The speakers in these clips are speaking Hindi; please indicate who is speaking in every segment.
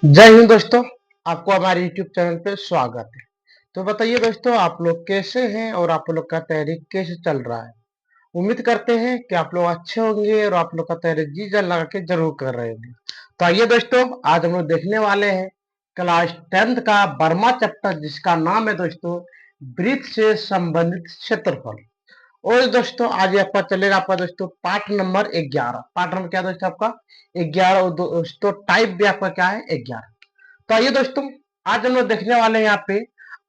Speaker 1: जय हिंद दोस्तों। आपको हमारे YouTube चैनल पे स्वागत है। तो बताइए दोस्तों, आप लोग कैसे हैं और आप लोग का तैयारी कैसे चल रहा है। उम्मीद करते हैं कि आप लोग अच्छे होंगे और आप लोग का तैयारी जी जान लगा के जरूर कर रहे होंगे। तो आइए दोस्तों, आज हम लोग देखने वाले हैं क्लास 10th का बर्मा चैप्टर, जिसका नाम है दोस्तों वृत्त से संबंधित क्षेत्रफल। और दोस्तों आज ये आपका चलेगा आपका दोस्तों पार्ट नंबर 11। पार्ट नंबर क्या दोस्तों आपका 11, और दोस्तों टाइप भी आपका क्या है 11। तो आइए दोस्तों, आज हम लोग देखने वाले हैं यहाँ पे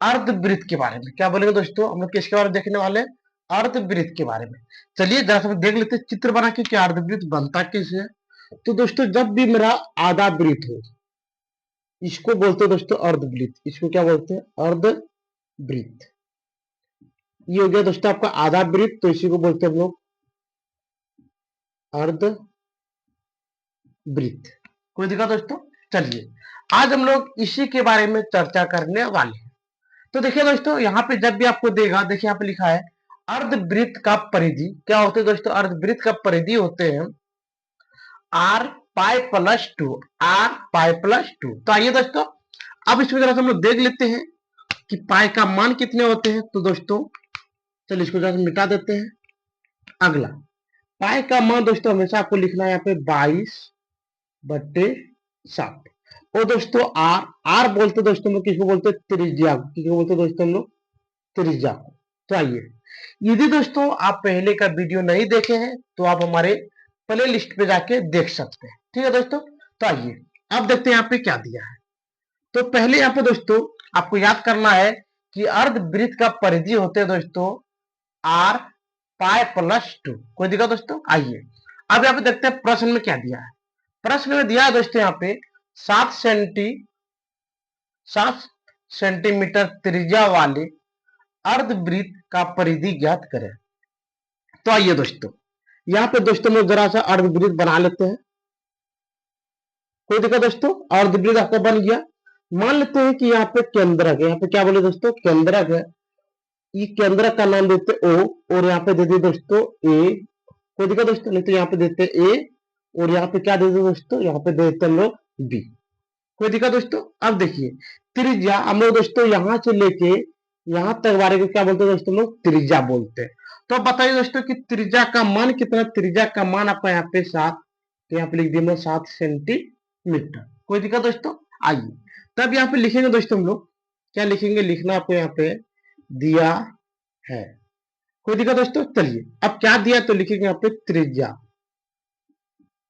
Speaker 1: अर्धवृत्त के बारे में। क्या बोलेंगे दोस्तों, हम लोग किसके बारे में देखने वाले हैं? अर्धवृत्त के बारे में। चलिए जरा सा देख लेते हैं चित्र बना के कि अर्धवृत्त बनता कैसे है। तो दोस्तों जब भी मेरा आधा वृत्त हो, इसको बोलते हैं दोस्तों अर्धवृत्त। इसको क्या बोलते हैं? अर्धवृत्त। ये हो गया दोस्तों आपका आधा वृत्त, तो इसी को बोलते हैं हम लोग अर्धवृत्त। कोई दिक्कत दोस्तों? चलिए आज हम लोग इसी के बारे में चर्चा करने वाले हैं। तो देखिए दोस्तों, यहाँ पे जब भी आपको देगा, देखिए यहाँ पे लिखा है अर्धवृत्त का परिधि। क्या होते हैं दोस्तों? अर्धवृत्त का परिधि होते हैं r pi plus two. R pi plus two. तो आइए दोस्तों, अब इसमें जरा हम लोग देख लेते हैं कि पाई का मान कितने होते हैं। तो दोस्तों चलिए इसको जरा मिटा देते हैं। अगला पाई का मान दोस्तों हमेशा आपको लिखना है यहाँ पे 22/7। और दोस्तों आर आर बोलते दोस्तों हम लोग किसको बोलते हैं? त्रिज्या को। किसको बोलते दोस्तों हम लोग? त्रिज्या को। तो आइए, यदि दोस्तों आप पहले का वीडियो नहीं देखे हैं तो आप हमारे प्ले लिस्ट पे जाके देख सकते हैं। ठीक है दोस्तों। तो आइए अब देखते हैं यहाँ पे क्या दिया है। तो पहले यहाँ पे दोस्तों आपको याद करना है कि अर्धवृत्त का परिधि होते हैं दोस्तों आर पाई प्लस टू। कोई दिक्कत दोस्तों? आइए अब यहाँ पे देखते हैं प्रश्न में क्या दिया है। प्रश्न में दिया है दोस्तों यहाँ पे 7 सेंटीमीटर त्रिज्या वाले अर्धवृत्त का परिधि ज्ञात करें। तो आइए दोस्तों, यहाँ पे दोस्तों हम जरा सा अर्धवृत्त बना लेते हैं। कोई दिक्कत दोस्तों? अर्धवृत्त आपका बन गया। मान लेते हैं कि यहाँ पे केंद्रक है। यहाँ पे क्या बोले दोस्तों? केंद्रक है। ये केंद्रक का नाम देते ओ, और यहाँ पे देते दोस्तों ए। कोई दिक्कत दोस्तों? नहीं तो यहाँ पे देते ए, और यहाँ पे क्या देते दोस्तों? यहाँ पे देते हम लोग बी। कोई दिक्कत दोस्तों? अब देखिए त्रिज्या हम लोग दोस्तों यहाँ से लेके यहाँ तक बारे को क्या बोलते हैं दोस्तों? लोग त्रिज्या बोलते हैं। तो अब बताइए दोस्तों कि त्रिज्या का मान कितना? त्रिज्या का मान आपका यहाँ पे 7। तो यहाँ पे लिख दिया 7 सेंटीमीटर। कोई दिक्कत दोस्तों? आइए तब यहाँ पे लिखेंगे दोस्तों हम लोग क्या लिखेंगे? लिखना आपको यहाँ पे दिया है। कोई दिक्कत दोस्तों? चलिए अब क्या दिया तो लिखेंगे यहाँ पे त्रिज्या।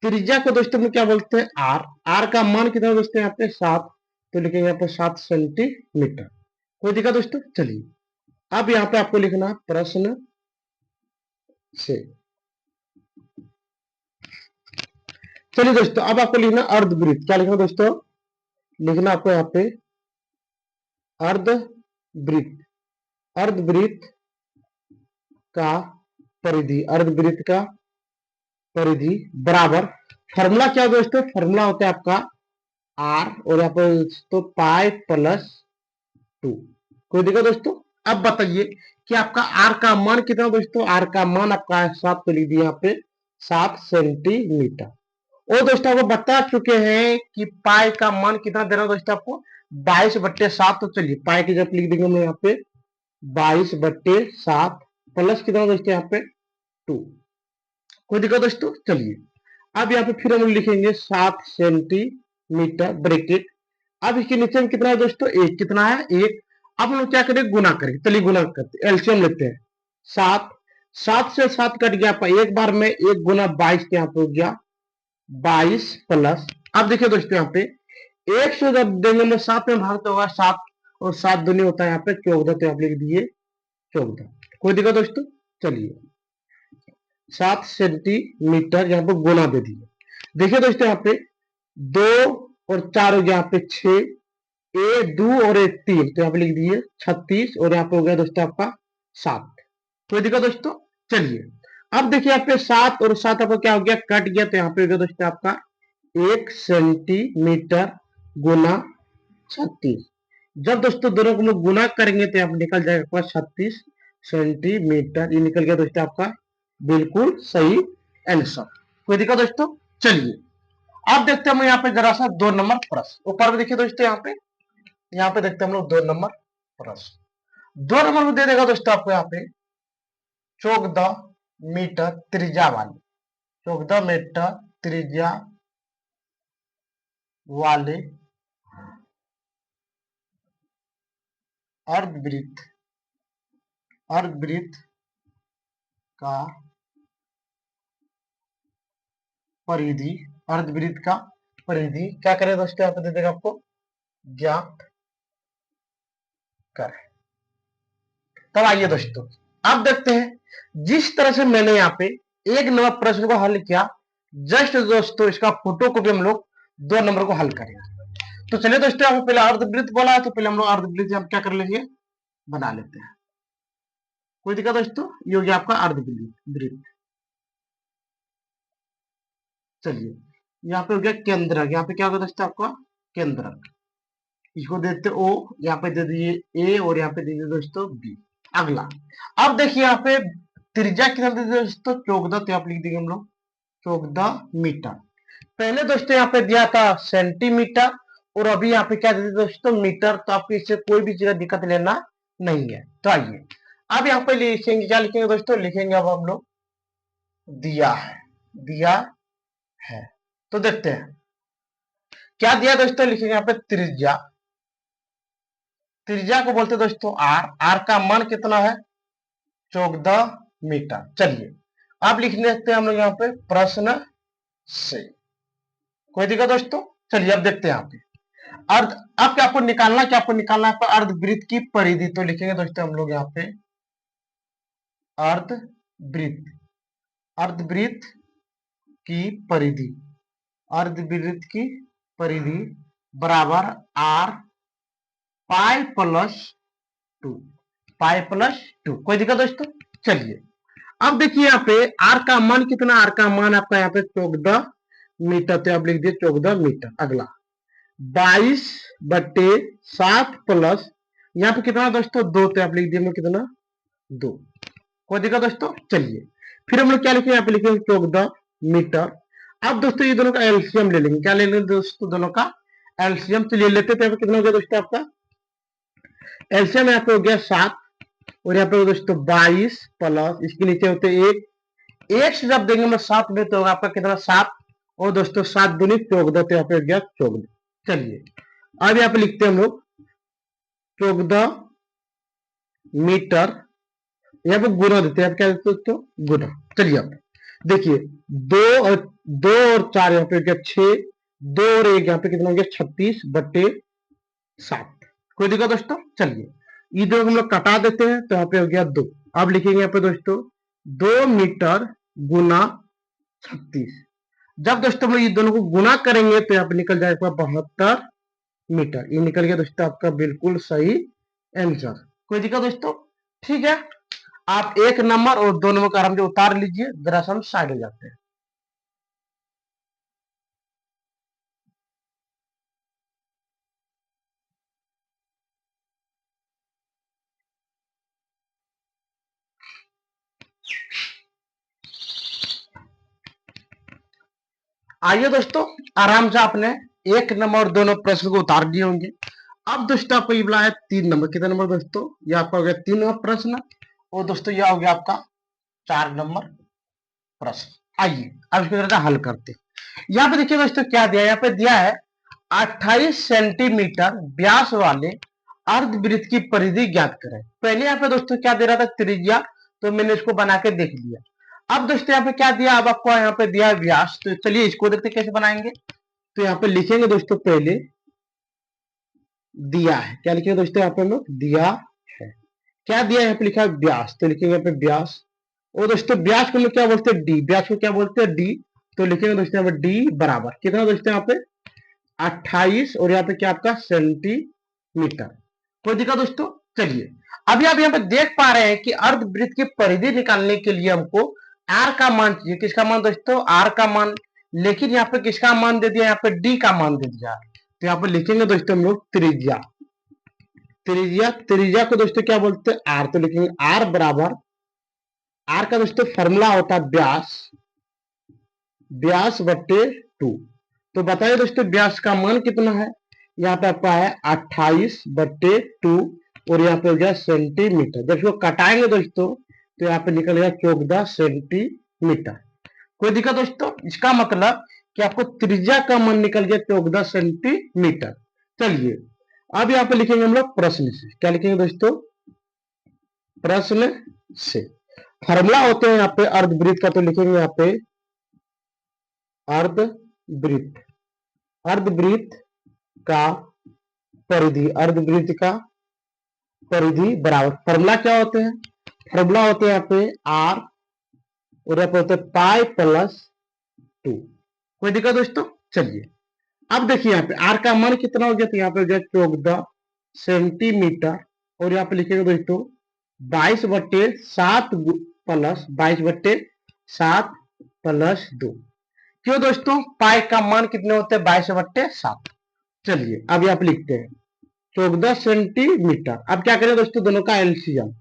Speaker 1: त्रिज्या को दोस्तों में क्या बोलते हैं? आर। आर का मान कितना दोस्तों? यहाँ पे 7। तो लिखेंगे यहाँ पे 7 सेंटीमीटर। कोई दिक्कत दोस्तों? चलिए अब यहाँ पे आपको लिखना है प्रश्न से। चलिए दोस्तों अब आपको लिखना अर्धवृत्त। क्या लिखना दोस्तों? लिखना आपको यहाँ पे अर्धवृत्त। अर्धवृत्त का परिधि। अर्धवृत्त का परिधि बराबर फॉर्मूला क्या दोस्तों? फॉर्मूला होता है आपका आर, और यहाँ पर तो पाई प्लस टू। कोई दिक्कत दोस्तों? अब बताइए कि आपका आर का मान कितना दोस्तों? आर का मान आपका 7 पे लिख दिया यहाँ पे 7 सेंटीमीटर। और दोस्तों आपको बता चुके हैं कि पाई का मान कितना देना दोस्तों आपको? 22/7। तो चलिए पाई की जब लिख देंगे हम यहाँ पे 22/7 प्लस कितना दोस्तों यहाँ पे 2। कोई दिक्कत दोस्तों? चलिए अब यहाँ पे फिर हम लिखेंगे 7 सेंटीमीटर ब्रैकेट। अब इसके नीचे में कितना है दोस्तों? 1। कितना है? 1। अब हम लोग क्या करें? गुना करें। चलिए गुना करते हैं, एलसीएम लेते हैं। 7 7 से 7 कट गया आपका एक बार में, 1 गुना 22 यहाँ पे हो गया 22 प्लस। अब देखिए दोस्तों यहाँ पे 1 से जब देंगे में 7 में भाग तो होगा 7, और 7 दूनी होता है यहाँ पे 14। तो आप लिख दिए 14। कोई दिक्कत दोस्तों? चलिए 7 सेंटीमीटर यहाँ पे गुना दे दिए। देखिए दोस्तों यहाँ पे 2 और 4 हो गया यहाँ पे 6, ए 2 और ए 3। तो यहाँ पे लिख दिए 36, और यहाँ पे हो गया दोस्तों आपका 7। कोई दिक्कत दोस्तों? चलिए अब देखिए यहाँ पे 7 और 7 आपका क्या हो गया? कट गया। तो यहाँ पे हो गया दोस्तों आपका 1 सेंटीमीटर गुना 36। जब दोस्तों दोनों को लोग गुना करेंगे तो यहाँ पे निकल जाएगा आपका 36 सेंटीमीटर। ये निकल गया दोस्तों आपका बिल्कुल सही आंसर। कोई दिक्कत दोस्तों? चलिए अब देखते हैं हम यहाँ पे जरा सा 2 नंबर प्रश्न। ऊपर में देखिए दोस्तों, यहाँ पे देखते हैं हम लोग 2 नंबर प्रश्न। 2 नंबर में दे देगा दोस्तों आपको यहाँ पे 14 मीटर त्रिज्या वाले, 14 मीटर त्रिज्या वाले अर्धवृत्त, अर्धवृत्त का परिधि, अर्धवृत्त का परिधि क्या करें दोस्तों, यहाँ पे दे देगा आपको ज्ञात करें। तब आइए दोस्तों, अब देखते हैं जिस तरह से मैंने यहाँ पे 1 नंबर प्रश्न को हल किया, जस्ट दोस्तों इसका फोटो को भी हम लोग 2 नंबर को हल करेंगे। तो चलिए दोस्तों, यहाँ पे पहले अर्धवृत्त बोला है, तो पहले हम लोग अर्धवृत्त हम क्या कर लेंगे, बना लेते हैं। कोई दिक्कत दोस्तों, ये हो गया आपका अर्धवृत्त। चलिए यहाँ पे हो गया केंद्रक, यहाँ पे क्या होगा दोस्तों आपका केंद्रक, इसको देते ओ, यहाँ पे दे दीजिए ए और यहाँ पे दे दीजिए दोस्तों बी। अगला, अब देखिए यहाँ पे त्रिज्या कितना दे दीजिए दोस्तों 14, तो आप लिख देंगे हम लोग 14 मीटर। पहले दोस्तों यहाँ पे दिया था सेंटीमीटर और अभी यहाँ पे क्या दे दिया दोस्तों मीटर, तो आपको इससे कोई भी चीज दिक्कत लेना नहीं है। तो आइए अब यहाँ पे लिखेंगे, क्या लिखेंगे दोस्तों, लिखेंगे अब हम लोग दिया है, दिया है। तो देखते हैं क्या दिया दोस्तों, लिखेंगे यहाँ पे त्रिज्या, त्रिज्या को बोलते दोस्तों आर, आर का मान कितना है 14 मीटर। चलिए अब लिख लेते हैं हम लोग यहाँ पे प्रश्न से, कोई दिक्कत दोस्तों। चलिए अब देखते हैं यहाँ पे अर्ध, अब क्या आपको निकालना, क्या आपको निकालना है अर्धवृत्त की परिधि। तो लिखेंगे दोस्तों हम लोग यहाँ पे अर्धवृत्त, अर्धवृत्त की परिधि, अर्धवृत्त की परिधि बराबर r pi plus 2, pi plus 2। कोई दिक्कत दोस्तों। चलिए अब देखिए यहाँ पे आर का मान कितना, आर का मान आपका यहाँ पे 14 मीटर, तो आप लिख दिए 14 मीटर। अगला 22/7 प्लस यहाँ पे कितना दोस्तों 2, तो आप लिख दिए कितना 2। कोई दिक्कत दोस्तों। चलिए फिर हम लोग क्या लिखेंगे, यहाँ पे लिखेंगे 14 मीटर। अब दोस्तों ये दोनों का एलसीएम ले लेंगे, क्या ले लेंगे दोस्तों, दोनों का एलसीएम। तो ले लेते थे, कितना हो गया दोस्तों आपका एलसीएम, यहाँ पे हो गया 7 और यहाँ पे दोस्तों 22 प्लस इसके नीचे होते 1, एक से जब देंगे मैं 7 में तो आपका कितना 7 और दोस्तों 7 दूनी 14, तो यहाँ पे हो गया 14। चलिए अब यहाँ पे लिखते हैं हम लोग 14 मीटर, यहाँ पे गुना देते हैं, क्या देते दोस्तों गुना। चलिए अब देखिए 2 और 4 यहाँ पे हो गया 6, 2 और 1 यहाँ पे कितना हो गया 36/7। कोई दिक्कत दोस्तों। चलिए ये दोनों हम लोग कटा देते हैं, तो यहाँ पे हो गया 2। अब लिखेंगे यहाँ पे दोस्तों 2 मीटर गुना 36। जब दोस्तों हम लोग ये दोनों को गुना करेंगे तो यहाँ पे निकल जाएगा 72 मीटर। ये निकल गया दोस्तों आपका बिल्कुल सही आंसर। कोई दिक्कत दोस्तों। ठीक है, आप 1 नंबर और 2 नंबर का आराम से उतार लीजिए, जरा सा हम साइड हो जाते हैं। आइए दोस्तों, आराम से आपने 1 नंबर और 2 नंबर प्रश्न को उतार दिए होंगे। अब दोस्तों आपको ये बोला है 3 नंबर, कितना नंबर दोस्तों, ये आपका हो गया 3 नंबर प्रश्न और दोस्तों यह हो गया आपका 4 नंबर प्रश्न। आइए अब इसको जरा हल करते हैं। यहाँ पे देखिए दोस्तों क्या दिया है, यहाँ पे दिया है 28 सेंटीमीटर व्यास वाले अर्धवृत्त की परिधि ज्ञात करें। पहले यहाँ पे दोस्तों क्या दे रहा था त्रिज्या, तो मैंने इसको बना के देख लिया। अब दोस्तों यहाँ पे क्या दिया, अब आपको यहाँ पे दिया व्यास, तो चलिए इसको देखते कैसे बनाएंगे। तो यहाँ पे लिखेंगे दोस्तों पहले दिया है, क्या लिखेंगे दोस्तों यहाँ पे हम लोग दिया है, क्या दिया यहाँ पे लिखा है व्यास, तो लिखेंगे यहाँ पे व्यास। और दोस्तों व्यास को हम लोग क्या बोलते हैं डी, व्यास को क्या बोलते हैं डी, तो लिखेंगे दोस्तों यहाँ पे डी बराबर कितना दोस्तों यहाँ पे 28 और यहाँ पे क्या आपका सेंटीमीटर। कोई दिक्कत दोस्तों। चलिए अभी आप यहाँ पे देख पा रहे हैं कि अर्धवृत्त की परिधि निकालने के लिए हमको आर का मान चाहिए, किसका मान दोस्तों आर का मान, लेकिन यहाँ पे किसका मान दे दिया, यहाँ पे डी का मान दे दिया। तो यहाँ पे लिखेंगे दोस्तों हम लोग त्रिज्या, त्रिज्या, त्रिज्या को दोस्तों क्या बोलते हैं आर, तो लिखेंगे आर बराबर, आर का दोस्तों फॉर्मूला होता है व्यास, व्यास बट्टे 2। तो बताइए दोस्तों व्यास का मान कितना है। यहाँ पे आपका है 28/2 और यहाँ पे हो गया सेंटीमीटर। जब इसको कटाएंगे दोस्तों तो यहाँ पे निकल गया 14 सेंटीमीटर। कोई दिक्कत दोस्तों? इसका मतलब कि आपको त्रिज्या का मान निकल गया 14 सेंटीमीटर। चलिए अब यहाँ पे लिखेंगे हम लोग प्रश्न से। क्या लिखेंगे दोस्तों? प्रश्न से। फॉर्मूला होते हैं यहाँ पे अर्धवृत्त का, तो लिखेंगे यहाँ पे अर्धवृत्त। अर्धवृत्त का परिधि, अर्धवृत्त का परिधि बराबर, फॉर्मूला क्या होते हैं? फॉर्मूला होते हैं यहाँ पे आर और यहाँ पे होते हैं पाई प्लस 2। कोई दिक्कत दोस्तों? चलिए अब देखिए यहाँ पे आर का मान कितना हो गया, तो यहाँ पे हो गया 14 सेंटीमीटर और यहाँ पे लिखेंगे दोस्तों 22/7 प्लस 22/7 प्लस 2। क्यों दोस्तों? पाई का मान कितने होते हैं? 22/7। चलिए अब यहाँ पे लिखते हैं 14 सेंटीमीटर। अब क्या करें दोस्तों? दोनों का एलसीएम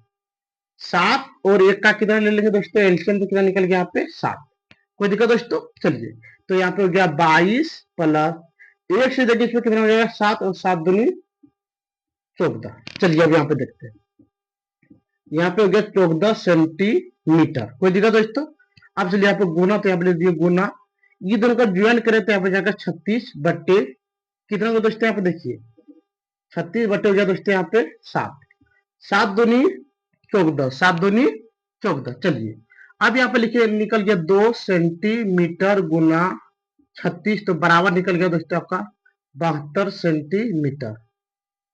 Speaker 1: 7 और 1 का कितना ले लेंगे दोस्तों? एलसीएम तो कितना निकल गया यहाँ पे? 7। कोई दिक्कत दोस्तों? चलिए तो यहाँ पे हो गया 22 प्लस 1 से देखिए इसमें कितना हो जाएगा? 7 और 7 दूनी 14। चलिए अब यहाँ पे देखते हैं, यहाँ पे हो गया 14 सेंटीमीटर। कोई दिक्कत दोस्तों? अब चलिए यहाँ पे गुना, तो यहाँ पे लिख दिए गुना, ये दोनों का ज्वाइन करें तो यहाँ पे जाएगा 36 बट्टे कितना हो दोस्तों? यहाँ पे देखिए 36 बट्टे हो गया दोस्तों यहाँ पे 7। 7 दूनी 14, 7 दूनी 14। चलिए अब यहाँ पे लिखिए निकल गया 2 सेंटीमीटर गुना 36, तो बराबर निकल गया दोस्तों आपका 72 सेंटीमीटर।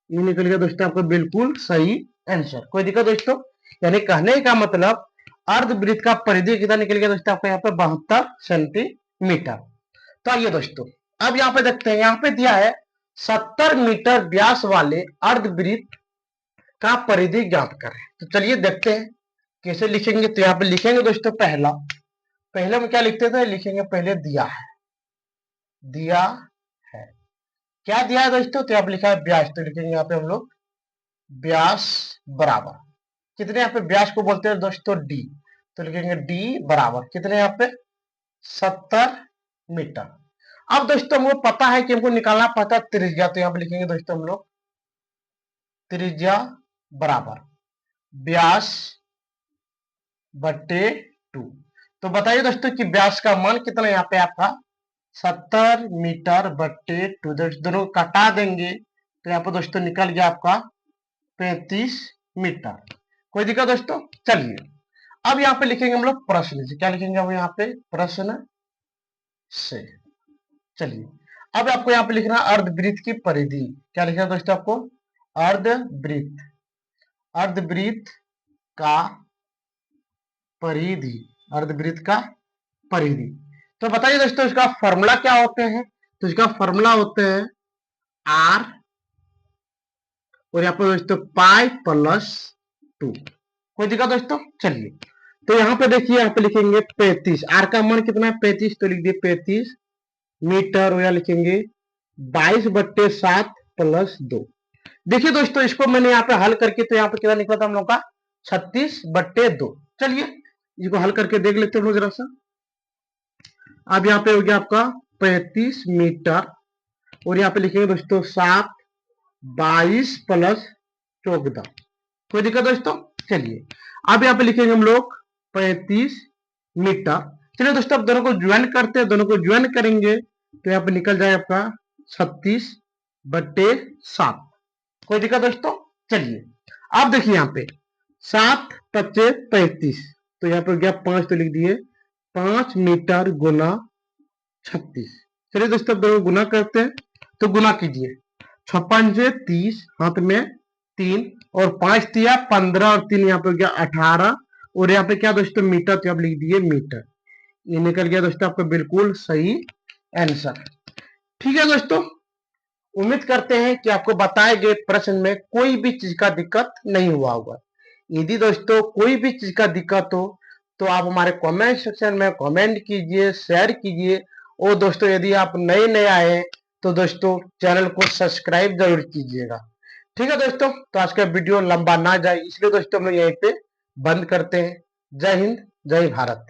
Speaker 1: ये निकल गया दोस्तों आपका बिल्कुल सही आंसर। कोई दिक्कत दोस्तों? यानी कहने का मतलब अर्धवृत्त का परिधि कितना निकल गया दोस्तों आपका यहाँ पे? 72 सेंटीमीटर। तो आइए दोस्तों अब यहाँ पे देखते हैं, यहाँ पे दिया है 70 मीटर व्यास वाले अर्धवृत्त का परिधि ज्ञात करें। तो चलिए देखते हैं कैसे लिखेंगे। तो यहाँ पे लिखेंगे दोस्तों पहले हम क्या लिखते थे? लिखेंगे पहले दिया है, दिया है। क्या दिया है दोस्तों? तो यहाँ पे लिखा है व्यास, तो लिखेंगे यहाँ पे हम लोग व्यास बराबर कितने, यहाँ पे व्यास को बोलते हैं दोस्तों डी, तो लिखेंगे डी बराबर कितने यहाँ पे? 70 मीटर। अब दोस्तों हमको पता है कि हमको निकालना पड़ता है त्रिज्या, तो यहाँ पे लिखेंगे दोस्तों हम लोग त्रिज्या बराबर व्यास बट्टे 2। तो बताइए दोस्तों कि व्यास का मान कितना है यहाँ पे आपका? 70 मीटर बट्टे 2। दोनों कटा देंगे तो यहाँ पे दोस्तों निकल गया आपका 35 मीटर। कोई दिक्कत दोस्तों? चलिए अब यहाँ पे लिखेंगे हम लोग प्रश्न से। क्या लिखेंगे हम यहाँ पे? प्रश्न से। चलिए अब आपको यहाँ पे लिखना अर्धवृत्त की परिधि। क्या लिखना है दोस्तों आपको? अर्धवृत्त, अर्धवृत्त का परिधि, अर्धवृत्त का परिधि। तो बताइए दोस्तों इसका फॉर्मूला क्या होते हैं? तो इसका फॉर्मूला होते हैं आर और यहाँ पे दोस्तों पाई प्लस 2। कोई दिक्कत दोस्तों? चलिए तो यहाँ पे देखिए, यहाँ पे लिखेंगे 35। आर का मान कितना है? 35, तो लिख दिए 35 मीटर और यहाँ लिखेंगे 22/7 प्लस 2। देखिए दोस्तों इसको मैंने यहाँ पे हल करके, तो यहाँ पे कितना निकला था हम लोग का? 36/2। चलिए इसको हल करके देख लेते हैं हम लोग जरा सा। अब यहाँ पे हो गया आपका 35 मीटर और यहाँ पे लिखेंगे दोस्तों 7 22 प्लस 14। कोई दिक्कत दोस्तों? चलिए अब यहाँ पे लिखेंगे हम लोग 35 मीटर। चलिए दोस्तों अब दोनों को ज्वाइन करते हैं, दोनों को ज्वाइन करेंगे तो यहाँ पे निकल जाए आपका 36/7। कोई दिक्कत दोस्तों? चलिए अब देखिए यहाँ पे 7 25 35, तो यहाँ पे हो गया 5, तो लिख दिए 5 मीटर गुना 36। चलिए दोस्तों अब दोनों गुना करते हैं, तो गुना कीजिए 56 से 30, हाथ में 3 और 5 दिया 15 और 3 यहाँ पे हो गया 18 और यहाँ पे क्या दोस्तों? मीटर, तो आप लिख दिए मीटर। ये निकल गया दोस्तों आपका बिल्कुल सही आंसर। ठीक है दोस्तों, उम्मीद करते हैं कि आपको बताए गए प्रश्न में कोई भी चीज का दिक्कत नहीं हुआ होगा। यदि दोस्तों कोई भी चीज का दिक्कत हो तो आप हमारे कमेंट सेक्शन में कमेंट कीजिए, शेयर कीजिए और दोस्तों यदि आप नए नए आए हैं तो दोस्तों चैनल को सब्सक्राइब जरूर कीजिएगा। ठीक है दोस्तों, तो आज का वीडियो लंबा ना जाए इसलिए दोस्तों हम लोग यहीं पे बंद करते हैं। जय हिंद, जय भारत।